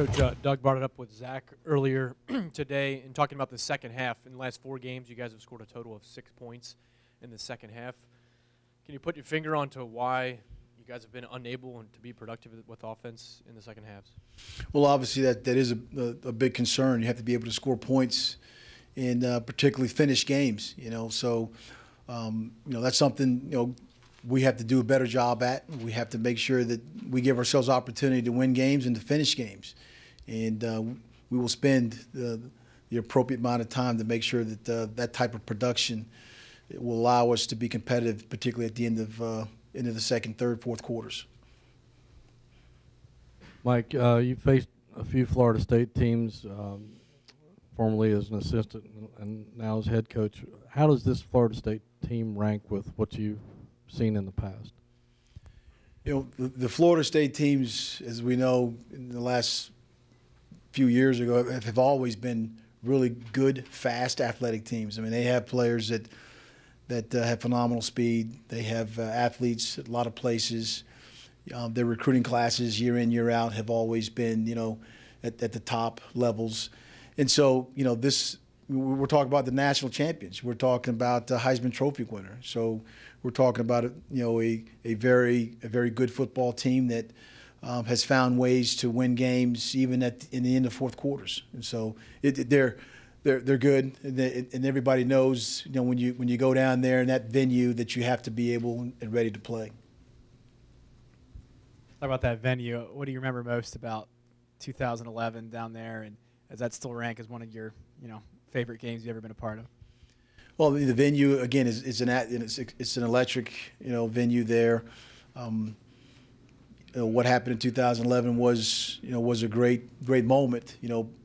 Coach, Doug brought it up with Zach earlier today in talking about the second half. In the last 4 games, you guys have scored a total of 6 points in the second half. Can you put your finger onto why you guys have been unable to be productive with offense in the second halves? Well, obviously that is a big concern. You have to be able to score points and particularly finish games. So that's something we have to do a better job at. We have to make sure that we give ourselves opportunity to win games and to finish games, and we will spend the appropriate amount of time to make sure that that type of production will allow us to be competitive, particularly at the end of the second, third, fourth quarters. Mike, you faced a few Florida State teams, formerly as an assistant and now as head coach. How does this Florida State team rank with what you've seen in the past? The Florida State teams, as we know, in the last few years ago, have always been really good, fast, athletic teams. I mean, they have players that have phenomenal speed. They have athletes at a lot of places. Their recruiting classes, year in, year out, have always been, at the top levels. And so, we're talking about the national champions. We're talking about the Heisman Trophy winner. So we're talking about a very good football team that has found ways to win games even in the end of fourth quarters. And so they're good, and everybody knows when you go down there in that venue that you have to be able and ready to play. Talk about that venue. What do you remember most about 2011 down there, and does that still rank as one of your favorite games you've ever been a part of? Well, the venue again is it's an electric venue there. What happened in 2011 was a great moment,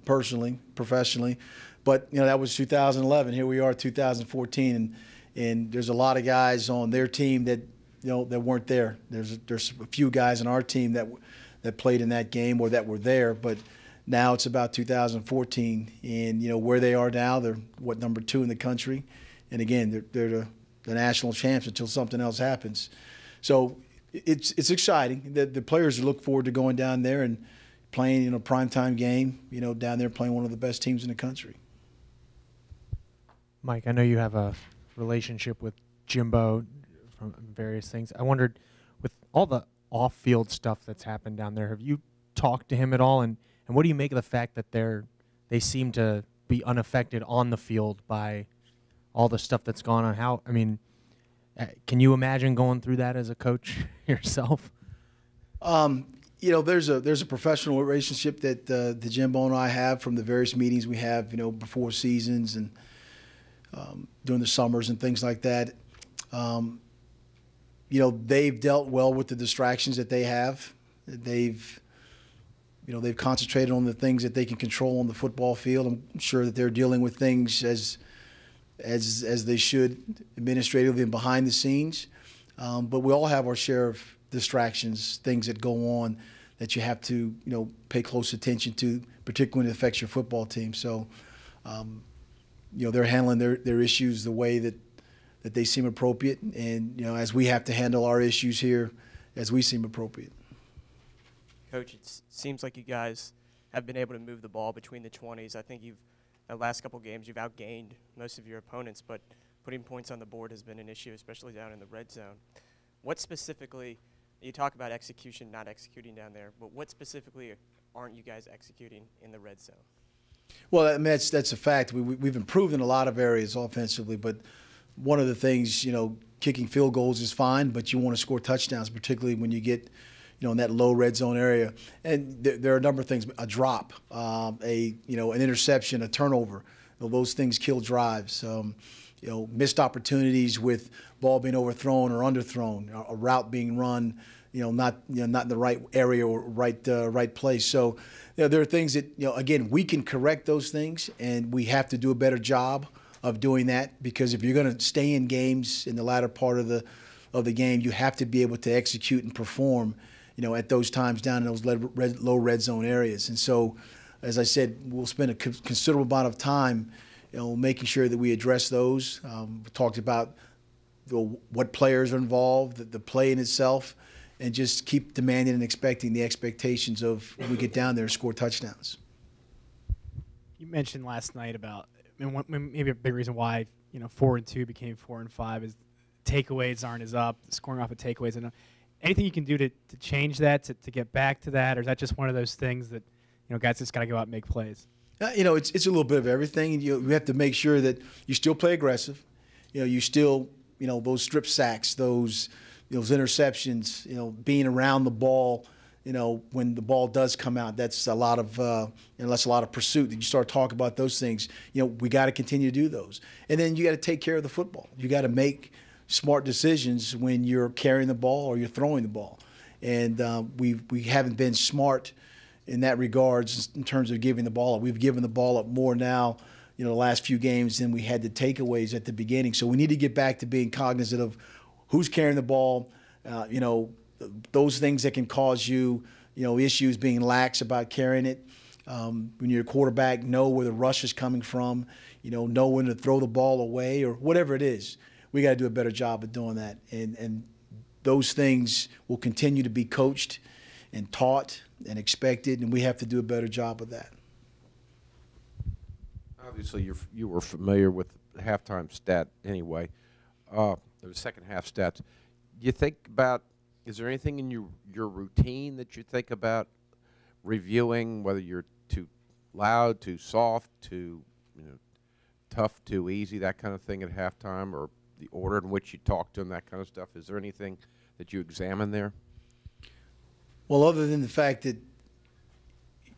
personally, professionally, but that was 2011. Here we are, 2014, and there's a lot of guys on their team that that weren't there. There's a few guys on our team that played in that game or that were there, but now it's about 2014, and where they are now, they're number 2 in the country, and again they're the national champs until something else happens. So it's exciting. The players look forward to going down there and playing a primetime game. Down there playing one of the best teams in the country. Mike, I know you have a relationship with Jimbo from various things. I wondered, with all the off-field stuff that's happened down there, have you talked to him at all? And what do you make of the fact that they seem to be unaffected on the field by all the stuff that's gone on? Can you imagine going through that as a coach yourself? There's a professional relationship that the Jimbo and I have from the various meetings we have, before seasons and during the summers and things like that. They've dealt well with the distractions that they have. They've concentrated on the things that they can control on the football field. I'm sure that they're dealing with things as they should, administratively and behind the scenes. But we all have our share of distractions, things that go on that you have to pay close attention to, particularly when it affects your football team. So they're handling their issues the way that they seem appropriate, and as we have to handle our issues here as we seem appropriate. Coach, it seems like you guys have been able to move the ball between the 20s. I think the last couple games you've outgained most of your opponents, but putting points on the board has been an issue, especially down in the red zone. What specifically, you talk about execution, not executing down there, but what specifically aren't you guys executing in the red zone? Well, that's a fact. We've improved in a lot of areas offensively, but one of the things, kicking field goals is fine, but you want to score touchdowns, particularly when you get in that low red zone area. And there are a number of things: a drop, an interception, a turnover. Those things kill drives. Missed opportunities with ball being overthrown or underthrown, a route being run, not in the right area or right place. So there are things that again, we can correct those things, and we have to do a better job of doing that, because if you're going to stay in games in the latter part of the game, you have to be able to execute and perform at those times down in those low red zone areas. And so, as I said, we'll spend a considerable amount of time making sure that we address those. We talked about what players are involved, the play in itself, and just keep demanding and expecting the expectations of when we get down there and score touchdowns. You mentioned last night about, I mean, maybe a big reason why 4-2 became 4-5 is takeaways aren't as up, scoring off of takeaways. And anything you can do to change that, to get back to that, or is that just one of those things that guys just got to go out and make plays? It's a little bit of everything. You have to make sure that you still play aggressive. You still those strip sacks, those interceptions, being around the ball. When the ball does come out, that's a lot of that's a lot of pursuit. You start talking about those things. We got to continue to do those, and then you got to take care of the football. You got to make smart decisions when you're carrying the ball or you're throwing the ball, and we haven't been smart in that regards in terms of giving the ball up. We've given the ball up more now, the last few games than we had the takeaways at the beginning. So we need to get back to being cognizant of who's carrying the ball. Those things that can cause you, issues, being lax about carrying it. When you're a quarterback, know where the rush is coming from, know when to throw the ball away or whatever it is. We got to do a better job of doing that. And those things will continue to be coached and taught and expected, and we have to do a better job of that. Obviously, you were familiar with the halftime stat anyway, the second half stats. You think about, is there anything in your routine that you think about reviewing, whether you're too loud, too soft, too tough, too easy, that kind of thing at halftime, or the order in which you talk to them, that kind of stuff? Is there anything that you examine there? Well, other than the fact that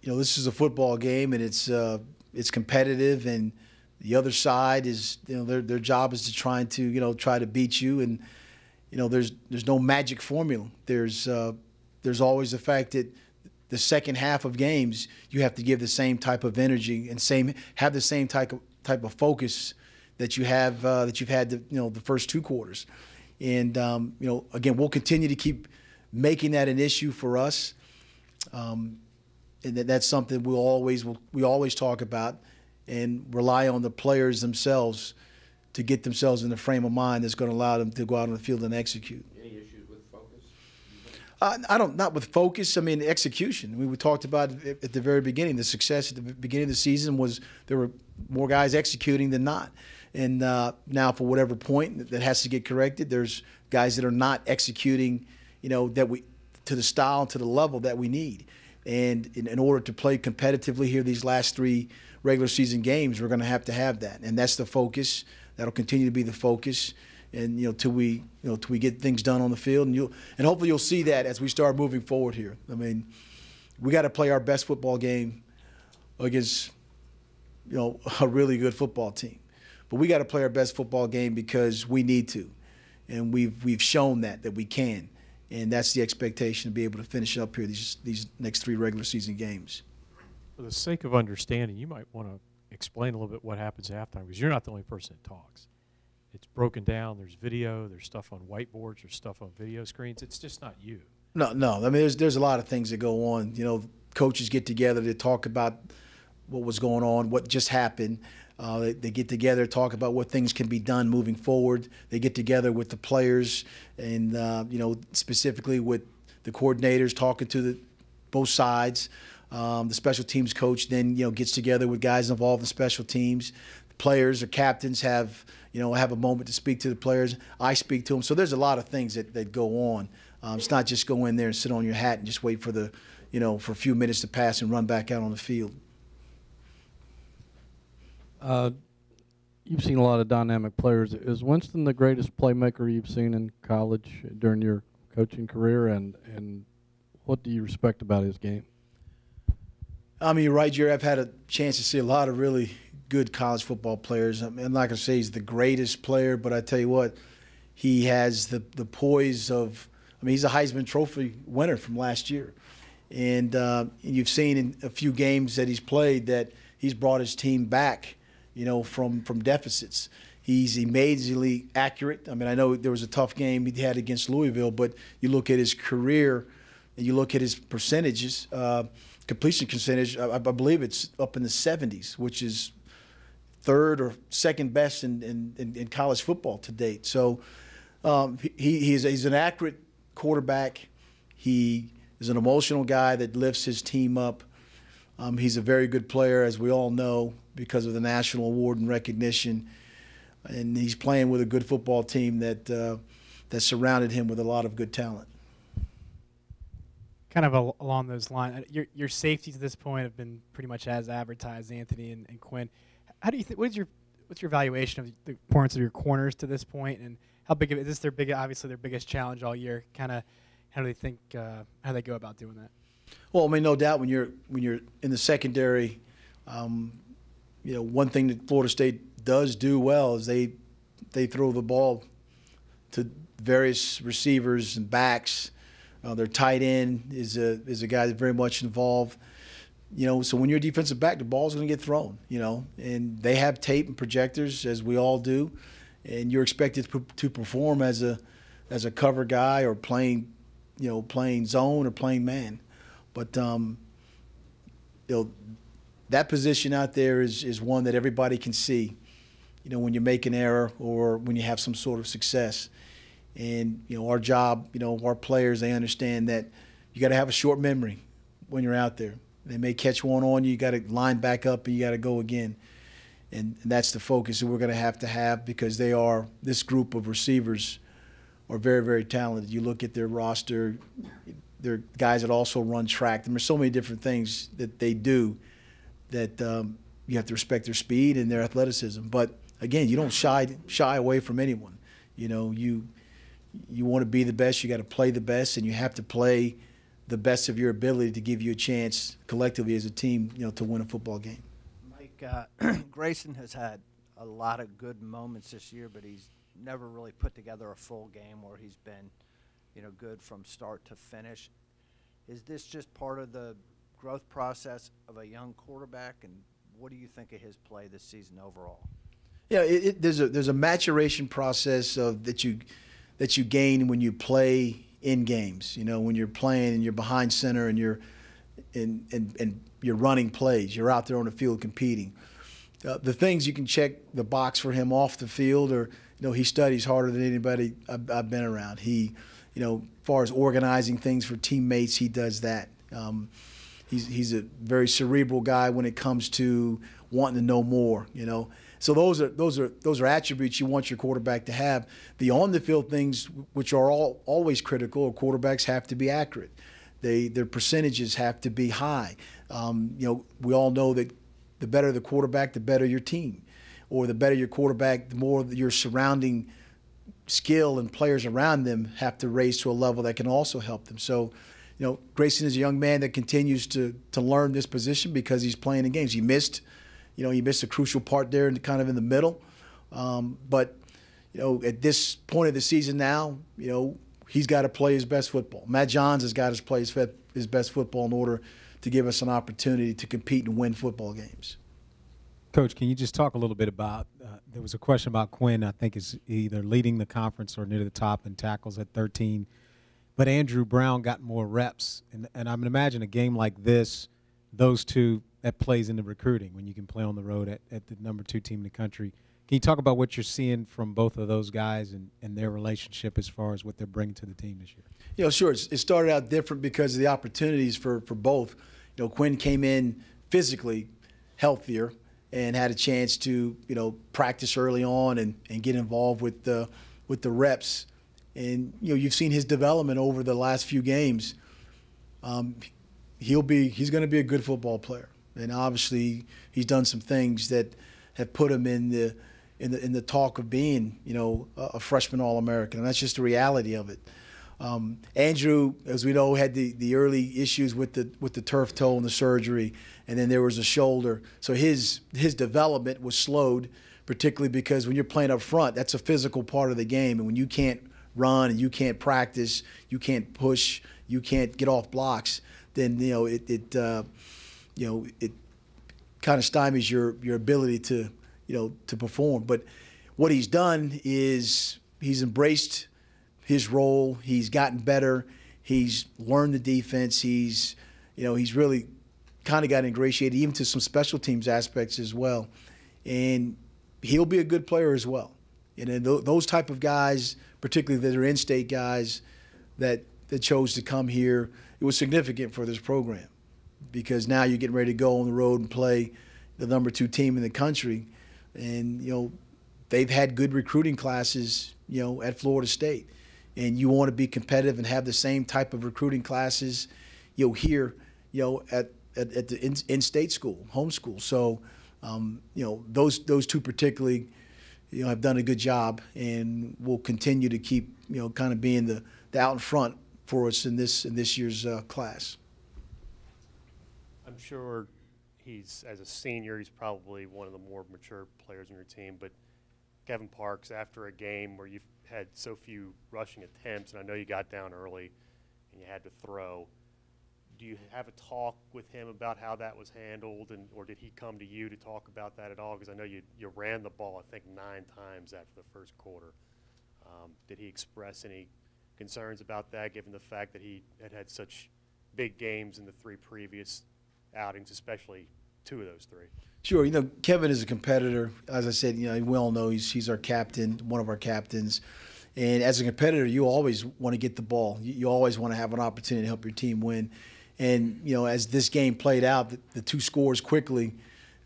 this is a football game and it's competitive, and the other side is their job is to try to beat you, and there's no magic formula. There's always the fact that the second half of games you have to give the same type of energy and have the same type of focus that you have that you've had the first two quarters, and again, we'll continue to keep making that an issue for us, and that's something we always talk about and rely on the players themselves to get themselves in the frame of mind that's going to allow them to go out on the field and execute. Any issues with focus? Not with focus. I mean, execution. We talked about it at the very beginning. The success at the beginning of the season was there were more guys executing than not. And now, for whatever point that has to get corrected, there's guys that are not executing, to the style and to the level that we need. And in order to play competitively here these last three regular season games, we're going to have that. And that's the focus. That'll continue to be the focus. And till we get things done on the field, and hopefully you'll see that as we start moving forward here. I mean, we got to play our best football game against a really good football team. But we got to play our best football game because we need to, and we've shown that we can, and that's the expectation, to be able to finish up here these next three regular season games. For the sake of understanding, you might want to explain a little bit what happens at halftime, because you're not the only person that talks. It's broken down. There's video. There's stuff on whiteboards. There's stuff on video screens. It's just not you. No. I mean, there's a lot of things that go on. Coaches get together to talk about what was going on, what just happened. They get together, talk about what things can be done moving forward. They get together with the players and, specifically with the coordinators, talking to both sides. The special teams coach then, gets together with guys involved in special teams. The players or captains have a moment to speak to the players. I speak to them. So there's a lot of things that go on. It's not just go in there and sit on your hat and just wait for for a few minutes to pass and run back out on the field. You've seen a lot of dynamic players. Is Winston the greatest playmaker you've seen in college during your coaching career, and what do you respect about his game? I mean, you're right, Jerry. I've had a chance to see a lot of really good college football players. I mean, I'm not going to say he's the greatest player, but I tell you what, he has the poise of – I mean, he's a Heisman Trophy winner from last year. And you've seen in a few games that he's played that he's brought his team back, from deficits. He's amazingly accurate. I mean, I know there was a tough game he had against Louisville, but you look at his career and you look at his percentages, completion percentage, I believe it's up in the 70s, which is third or second best in college football to date. So he's an accurate quarterback. He is an emotional guy that lifts his team up. He's a very good player, as we all know, because of the national award and recognition. And he's playing with a good football team that surrounded him with a lot of good talent. Kind of along those lines, your safeties at this point have been pretty much as advertised, Anthony and Quinn. How do you think? What's your evaluation of the importance of your corners to this point, and how big of it is this? Obviously their biggest challenge all year. Kind of, how do they think? How do they go about doing that? Well, I mean, no doubt when you're in the secondary, one thing that Florida State does do well is they throw the ball to various receivers and backs. Their tight end is a guy that's very much involved. So when you're a defensive back, the ball's going to get thrown. And they have tape and projectors, as we all do, and you're expected to perform as a cover guy or playing zone or playing man. But that position out there is one that everybody can see. When you make an error or when you have some sort of success. And, our job, our players, they understand that you got to have a short memory when you're out there. They may catch one on you. You got to line back up and you got to go again. And that's the focus that we're going to have because this group of receivers are very, very talented. You look at their roster, they're guys that also run track. There's so many different things that they do that you have to respect their speed and their athleticism. But, again, you don't shy away from anyone. You want to be the best, you got to play the best, and you have to play the best of your ability to give you a chance collectively as a team, to win a football game. Mike, Grayson has had a lot of good moments this year, but he's never really put together a full game where he's been, good from start to finish. Is this just part of the growth process of a young quarterback, and what do you think of his play this season overall? Yeah, there's a maturation process that you gain when you play in games. When you're playing and you're behind center and you're running plays, you're out there on the field competing. The things you can check the box for him off the field, or he studies harder than anybody I've been around. He, as far as organizing things for teammates, he does that. He's a very cerebral guy when it comes to wanting to know more. So those are attributes you want your quarterback to have. The on-the-field things, which are always critical, quarterbacks have to be accurate. Their percentages have to be high. We all know that the better the quarterback, the better your team. Or the better your quarterback, the more your surrounding skill and players around them have to raise to a level that can also help them. So, Grayson is a young man that continues to learn this position because he's playing in games. He missed a crucial part there, kind of in the middle. But at this point of the season now, he's got to play his best football. Matt Johns has got to play his best football in order to give us an opportunity to compete and win football games. Coach, can you just talk a little bit about, there was a question about Quinn, I think is either leading the conference or near the top in tackles at 13. But Andrew Brown got more reps. And I would imagine a game like this, those two, that plays into recruiting when you can play on the road at the number 2 team in the country. Can you talk about what you're seeing from both of those guys and their relationship as far as what they're bringing to the team this year? Sure. It started out different because of the opportunities for both. Quinn came in physically healthier and had a chance to, practice early on and get involved with the reps. And, you've seen his development over the last few games. He's going to be a good football player. And obviously he's done some things that have put him in the talk of being, a freshman All-American. And that's just the reality of it. Andrew, as we know, had the early issues with the turf toe and the surgery, and then there was a shoulder. So his development was slowed, particularly because when you're playing up front, that's a physical part of the game. And when you can't run and you can't practice, you can't push, you can't get off blocks, then it kind of stymies your ability to perform. But what he's done is he's embraced his role. He's gotten better. He's learned the defense. He's really kind of got ingratiated even to some special teams aspects as well. And he'll be a good player as well. And then those type of guys, particularly that are in-state guys, that that chose to come here, it was significant for this program because now you're getting ready to go on the road and play the #2 team in the country. And, they've had good recruiting classes, at Florida State. And you want to be competitive and have the same type of recruiting classes, here, at the in-state school, home school. So, those two particularly, have done a good job and will continue to keep, kind of being the out in front for us in this year's class. I'm sure as a senior, he's probably one of the more mature players on your team, but Kevin Parks, after a game where you've had so few rushing attempts, and I know you got down early and you had to throw, do you have a talk with him about how that was handled, or did he come to you to talk about that at all? Because I know you ran the ball, I think, 9 times after the first quarter. Did he express any concerns about that, given the fact that he had such big games in the 3 previous outings, especially 2 of those 3? Sure. Kevin is a competitor. As I said, we all know he's our captain, one of our captains. And as a competitor, you always want to get the ball. You always want to have an opportunity to help your team win. And, as this game played out, the 2 scores quickly,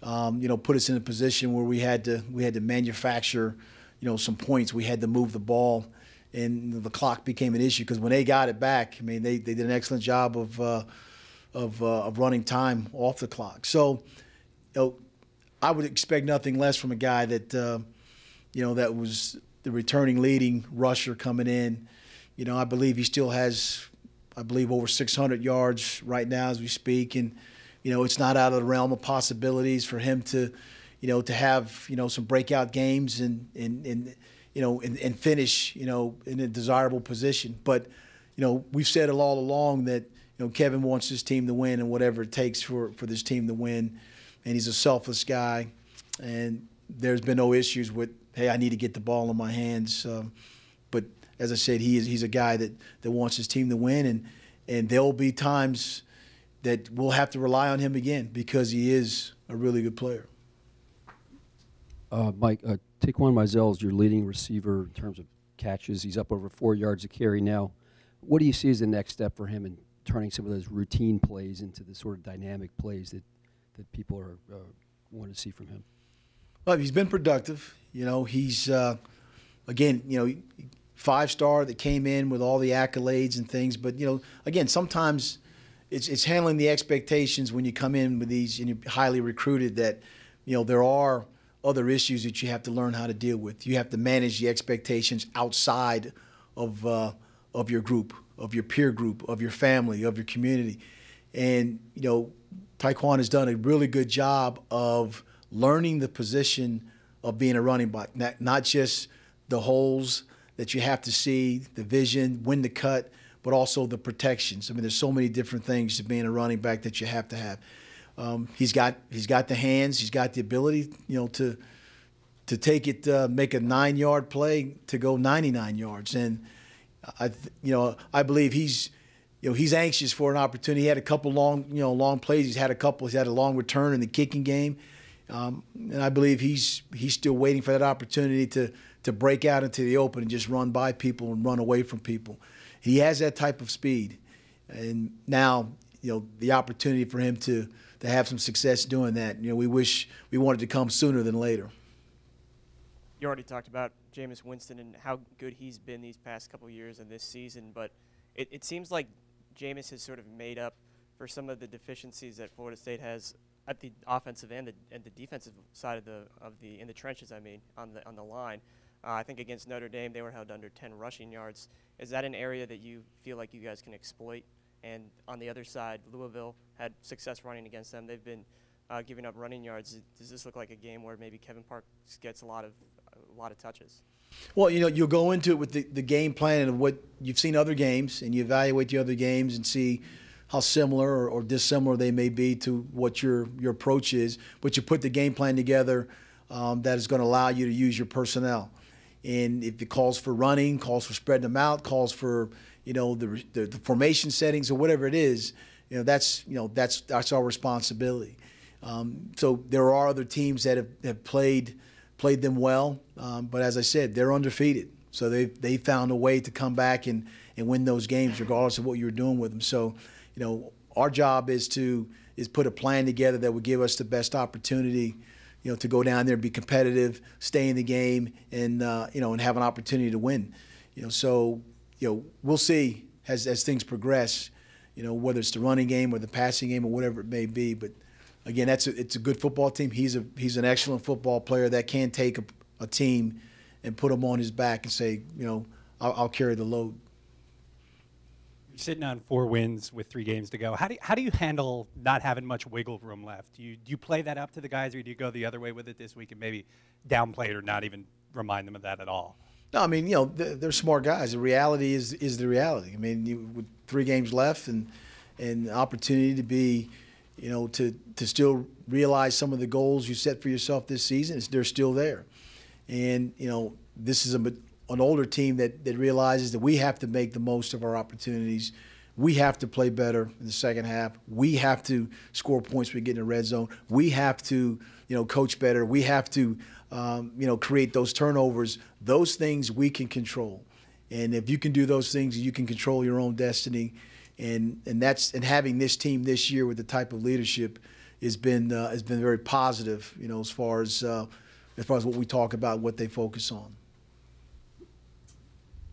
put us in a position where we had to manufacture, some points. We had to move the ball, and the clock became an issue because when they got it back, I mean, they did an excellent job of running time off the clock. So, I would expect nothing less from a guy that, that was the returning leading rusher coming in. I believe he still has, over 600 yards right now as we speak. And, it's not out of the realm of possibilities for him to, to have, some breakout games and finish, in a desirable position. But, we've said it all along that, Kevin wants his team to win and whatever it takes for this team to win. And he's a selfless guy. And there's been no issues with, hey, I need to get the ball in my hands. But as I said, he's a guy that wants his team to win. And there'll be times that we'll have to rely on him again because he is a really good player. Mike, Taquan Mizell is your leading receiver in terms of catches. He's up over 4 yards a carry now. What do you see as the next step for him in turning some of those routine plays into the sort of dynamic plays that people want to see from him? Well, he's been productive. He's, again, 5-star that came in with all the accolades and things. But, again, sometimes it's handling the expectations when you come in with these and you're highly recruited that, there are other issues that you have to learn how to deal with. You have to manage the expectations outside of your group, of your peer group, of your family, of your community. And, Taquan has done a really good job of learning the position of being a running back, not just the holes that you have to see, the vision, when to cut, but also the protections. I mean, there's so many different things to being a running back that you have to have. He's got the hands, he's got the ability, to take it, make a 9-yard play to go 99 yards. And I believe he's anxious for an opportunity. He had a couple long plays. He's had a long return in the kicking game. And I believe he's still waiting for that opportunity to break out into the open and just run by people and run away from people. He has that type of speed. And now, the opportunity for him to have some success doing that, we wish we wanted to come sooner than later. You already talked about Jameis Winston and how good he's been these past couple of years and this season, but it seems like Jameis has sort of made up for some of the deficiencies that Florida State has at the offensive and the defensive side in the trenches. I mean, on the line. I think against Notre Dame they were held under 10 rushing yards. Is that an area that you feel like you guys can exploit? And on the other side, Louisville had success running against them. They've been giving up running yards. Does this look like a game where maybe Kevin Parks gets a lot of touches? Well, you'll go into it with the game plan and what you've seen other games, and you evaluate the other games and see how similar or dissimilar they may be to what your approach is. But you put the game plan together that is going to allow you to use your personnel. And if it calls for running, calls for spreading them out, calls for the formation settings or whatever it is, that's our responsibility. So there are other teams that have played them well, but as I said, they're undefeated. So they found a way to come back and win those games regardless of what you were doing with them. So, our job is put a plan together that would give us the best opportunity, to go down there and be competitive, stay in the game, and and have an opportunity to win. So we'll see as things progress, whether it's the running game or the passing game or whatever it may be. But again, it's a good football team. He's an excellent football player that can take a team and put them on his back and say, I'll carry the load. You're sitting on 4 wins with 3 games to go. How do you handle not having much wiggle room left? Do you play that up to the guys, or do you go the other way with it this week and maybe downplay it or not even remind them of that at all? No, I mean, they're smart guys. The reality is the reality. I mean, with 3 games left and opportunity to be, to still realize some of the goals you set for yourself this season, they're still there. And, this is an older team that realizes that we have to make the most of our opportunities. We have to play better in the second half. We have to score points when we get in the red zone. We have to, coach better. We have to, create those turnovers. Those things we can control. And if you can do those things, you can control your own destiny. And having this team this year with the type of leadership has been very positive, as far as what we talk about, what they focus on.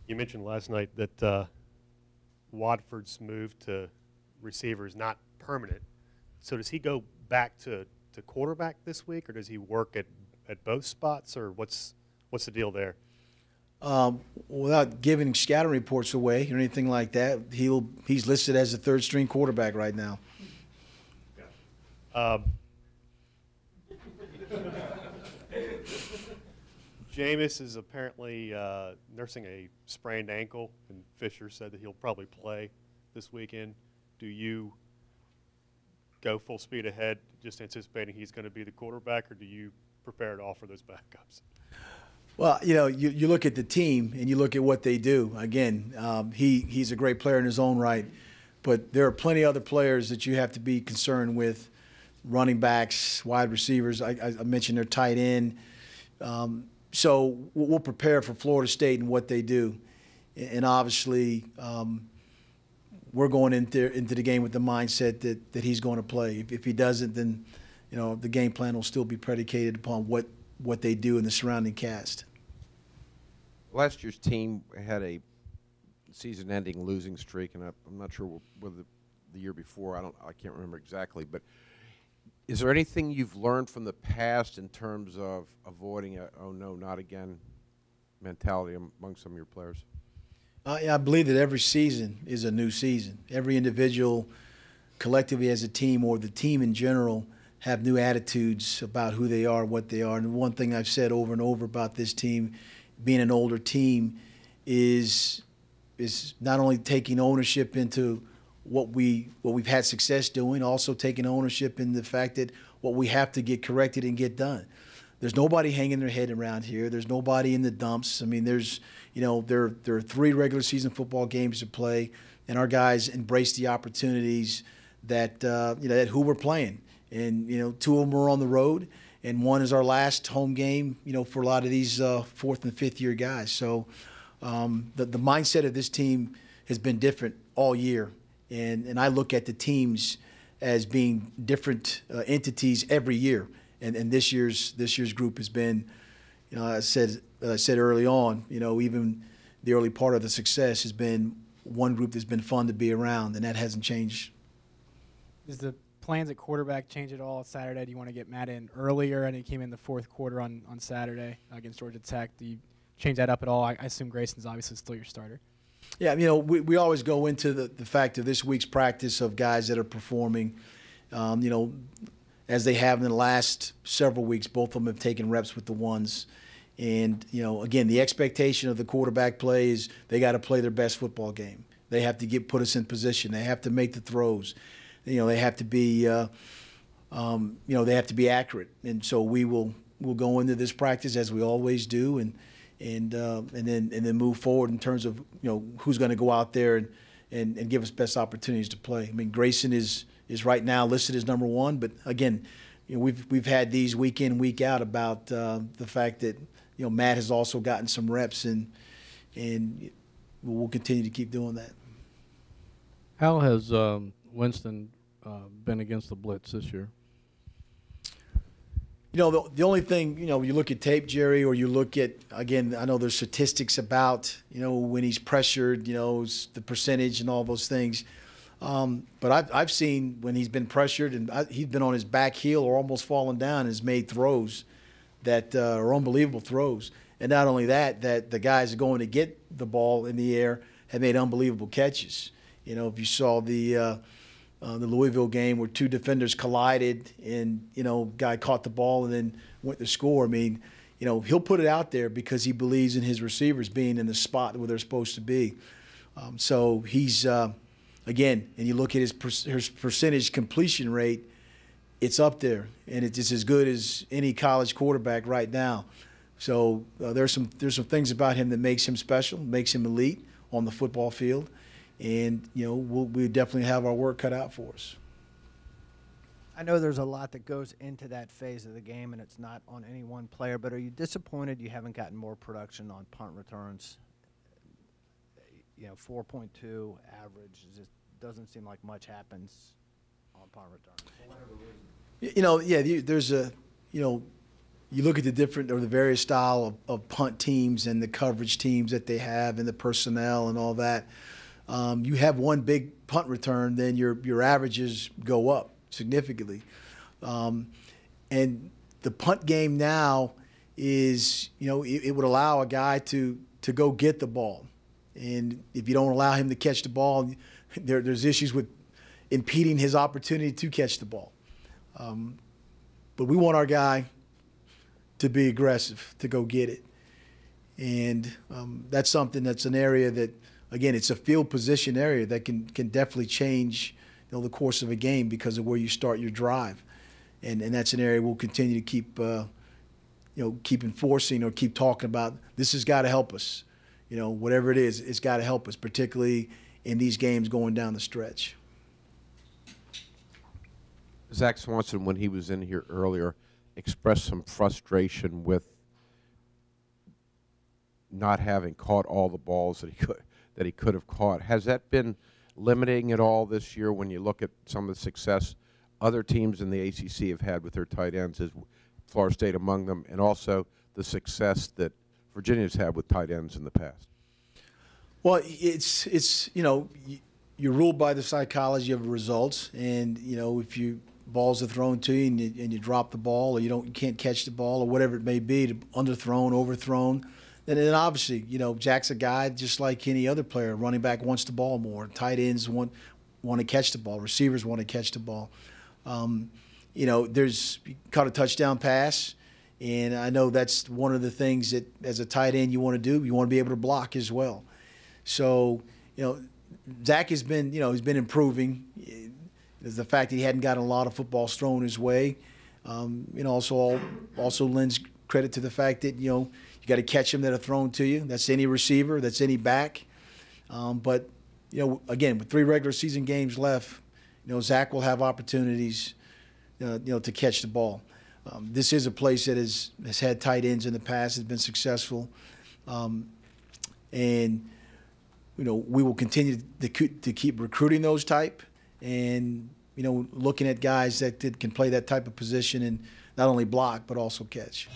You mentioned last night that Watford's move to receiver is not permanent. So does he go back to quarterback this week, or does he work at both spots, or what's the deal there? Without giving scouting reports away or anything like that, he's listed as a 3rd-string quarterback right now. Jameis is apparently nursing a sprained ankle, and Fisher said that he'll probably play this weekend. Do you go full speed ahead, just anticipating he's going to be the quarterback, or do you prepare to offer those backups? Well, you look at the team and you look at what they do. Again, he's a great player in his own right, but there are plenty of other players that you have to be concerned with, running backs, wide receivers. I mentioned their tight end. So we'll prepare for Florida State and what they do. And obviously we're going into the game with the mindset that he's going to play. If he doesn't, then the game plan will still be predicated upon what they do in the surrounding cast. Last year's team had a season-ending losing streak, and I'm not sure whether the year before. I can't remember exactly. But is there anything you've learned from the past in terms of avoiding a "oh no, not again" mentality among some of your players? I believe that every season is a new season. Every individual, collectively as a team, or the team in general, have new attitudes about who they are, what they are. And one thing I've said over and over about this team, being an older team, is not only taking ownership into what we've had success doing, also taking ownership in the fact that what we have to get corrected and get done. There's nobody hanging their head around here. There's nobody in the dumps. I mean, there are 3 regular season football games to play, and our guys embrace the opportunities that who we're playing. And 2 of them are on the road, and 1 is our last home game. For a lot of these 4th and 5th year guys. So the mindset of this team has been different all year, and I look at the teams as being different entities every year. And this year's group has been, I said early on, even the early part of the success has been one group that's been fun to be around, and that hasn't changed. Does the plans at quarterback change at all Saturday? Do you want to get Matt in earlier? I know he came in the 4th quarter on Saturday against Georgia Tech. Do you change that up at all? I assume Grayson's obviously still your starter. Yeah, we always go into the fact of this week's practice of guys that are performing, as they have in the last several weeks. Both of them have taken reps with the ones. And, again, the expectation of the quarterback play is they got to play their best football game. They have to put us in position. They have to make the throws. They have to be, they have to be accurate. And so we'll go into this practice as we always do, and then move forward in terms of who's going to go out there and give us best opportunities to play. I mean, Grayson is right now listed as number 1, but again, we've had these week in, week out about the fact that Matt has also gotten some reps, and and we'll continue to keep doing that. How has Winston been against the blitz this year? You know, the only thing, you know, you look at tape, Jerry, or you look at, again, I know there's statistics about, you know, when he's pressured, you know, the percentage and all those things. But I've seen when he's been pressured and he's been on his back heel or almost fallen down and has made throws that are unbelievable throws. And not only that, that the guys going to get the ball in the air have made unbelievable catches. You know, if you saw the Louisville game where two defenders collided and, you know, guy caught the ball and then went to score. I mean, you know, he'll put it out there because he believes in his receivers being in the spot where they're supposed to be. So he's, again, and you look at his percentage completion rate, it's up there, and it's as good as any college quarterback right now. So there's some things about him that makes him special, makes him elite on the football field. And, you know, we definitely have our work cut out for us. I know there's a lot that goes into that phase of the game, and it's not on any one player, but are you disappointed you haven't gotten more production on punt returns? You know, 4.2 average. It just doesn't seem like much happens on punt returns. For whatever reason. You know, yeah, there's a, you know, you look at the different or the various style of punt teams and the coverage teams that they have and the personnel and all that. You have one big punt return, then your averages go up significantly. And the punt game now is, you know, it would allow a guy to go get the ball. And if you don't allow him to catch the ball, there's issues with impeding his opportunity to catch the ball. But we want our guy to be aggressive, to go get it. And that's something that's an area that, again, it's a field position area that can definitely change, you know, the course of a game because of where you start your drive. And that's an area we'll continue to keep, you know, keep enforcing or keep talking about. This has got to help us. You know, whatever it is, it's got to help us, particularly in these games going down the stretch. Zach Swanson, when he was in here earlier, expressed some frustration with not having caught all the balls that he could have caught. Has that been limiting at all this year when you look at some of the success other teams in the ACC have had with their tight ends, is Florida State among them, and also the success that Virginia's had with tight ends in the past? Well, it's you know, you're ruled by the psychology of results, and you know, if balls are thrown to you and you drop the ball, or you can't catch the ball, or whatever it may be, underthrown, overthrown, then obviously, you know, Jack's a guy just like any other player. Running back wants the ball more. Tight ends want to catch the ball. Receivers want to catch the ball. You know, you caught a touchdown pass, and I know that's one of the things that as a tight end you want to do. You want to be able to block as well. So, you know, Zach has been, you know, he's been improving. There's the fact that he hadn't gotten a lot of footballs thrown his way. You know, also lends credit to the fact that, you know, you got to catch them that are thrown to you. That's any receiver. That's any back. But, you know, again, with 3 regular season games left, you know, Zach will have opportunities, you know, to catch the ball. This is a place that has had tight ends in the past, has been successful. And, you know, we will continue to keep recruiting those type and, you know, looking at guys that can play that type of position and not only block but also catch.